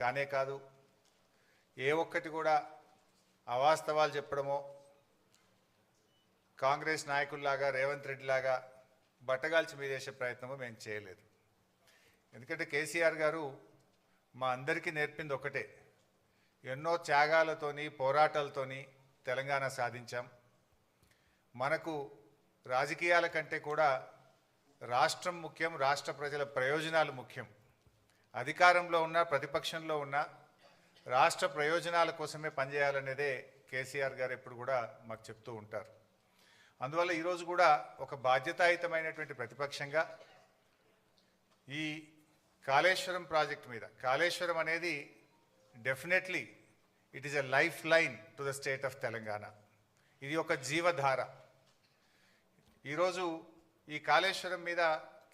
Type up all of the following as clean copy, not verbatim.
కానే కాదు, ఏ ఒక్కటి కూడా అవాస్తవాలు చెప్పడమో కాంగ్రెస్ నాయకుల్లాగా రేవంత్ రెడ్డి లాగా బట్టగాల్చి మీదేసే ప్రయత్నమో మేము చేయలేదు. ఎందుకంటే కేసీఆర్ గారు మా అందరికీ నేర్పింది ఒకటే, ఎన్నో త్యాగాలతోని పోరాటాలతోని తెలంగాణ సాధించాం. మనకు రాజకీయాల కంటే కూడా రాష్ట్రం ముఖ్యం, రాష్ట్ర ప్రజల ప్రయోజనాలు ముఖ్యం. అధికారంలో ఉన్న ప్రతిపక్షంలో ఉన్న రాష్ట్ర ప్రయోజనాల కోసమే పనిచేయాలనేదే కేసీఆర్ గారు ఎప్పుడు కూడా మాకు చెప్తూ ఉంటారు. అందువల్ల ఈరోజు కూడా ఒక బాధ్యతాయుతమైనటువంటి ప్రతిపక్షంగా ఈ కాళేశ్వరం ప్రాజెక్ట్ మీద, కాళేశ్వరం అనేది definitely it is a life line to the state of Telangana. ఇది ఒక జీవధార. ఈరోజు ఈ కాళేశ్వరం మీద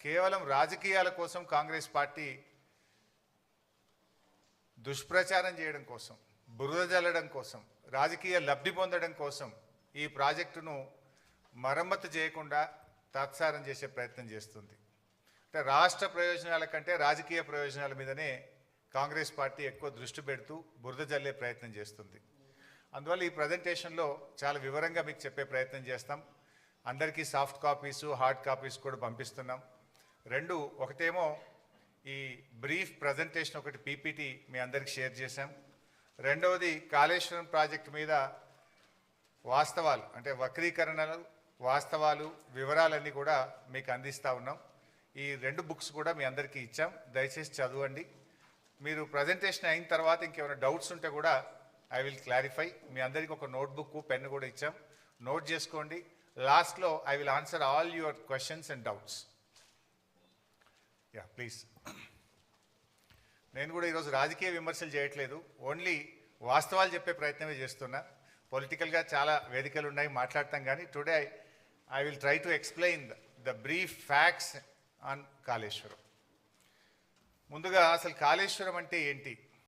కేవలం రాజకీయాల కోసం కాంగ్రెస్ పార్టీ దుష్ప్రచారం చేయడం కోసం, బురద జల్లడం కోసం, రాజకీయ లబ్ధి పొందడం కోసం ఈ ప్రాజెక్టును మరమ్మతు చేయకుండా తాత్సారం చేసే ప్రయత్నం చేస్తుంది. అంటే రాష్ట్ర ప్రయోజనాల కంటే రాజకీయ ప్రయోజనాల మీదనే కాంగ్రెస్ పార్టీ ఎక్కువ దృష్టి పెడుతూ బురద జల్లే ప్రయత్నం చేస్తుంది. అందువల్ల ఈ ప్రజెంటేషన్లో చాలా వివరంగా మీకు చెప్పే ప్రయత్నం చేస్తాం. అందరికీ సాఫ్ట్ కాపీసు, హార్డ్ కాపీస్ కూడా పంపిస్తున్నాం. ఒకటేమో ఈ బ్రీఫ్ ప్రజెంటేషన్, ఒకటి పీపీటీ మీ అందరికి షేర్ చేశాం. రెండవది కాళేశ్వరం ప్రాజెక్టు మీద వాస్తవాలు, అంటే వక్రీకరణలు, వాస్తవాలు, వివరాలన్నీ కూడా మీకు అందిస్తూ ఉన్నాం. ఈ 2 బుక్స్ కూడా మీ అందరికీ ఇచ్చాం. దయచేసి చదవండి. మీరు ప్రజెంటేషన్ అయిన తర్వాత ఇంకేమైనా డౌట్స్ ఉంటే కూడా ఐ విల్ క్లారిఫై. మీ అందరికీ ఒక నోట్బుక్, పెన్ కూడా ఇచ్చాం, నోట్ చేసుకోండి. లాస్ట్లో I will answer all your questions and doubts. Yeah please. నేను కూడా ఈరోజు రాజకీయ విమర్శలు చేయట్లేదు, ఓన్లీ వాస్తవాలు చెప్పే ప్రయత్నమే చేస్తున్నా. పొలిటికల్గా చాలా వేదికలు ఉన్నాయి, మాట్లాడతాం. కానీ today I will try to explain the brief facts on Kaleshwaram. ముందుగా అసలు కాళేశ్వరం అంటే ఏంటి?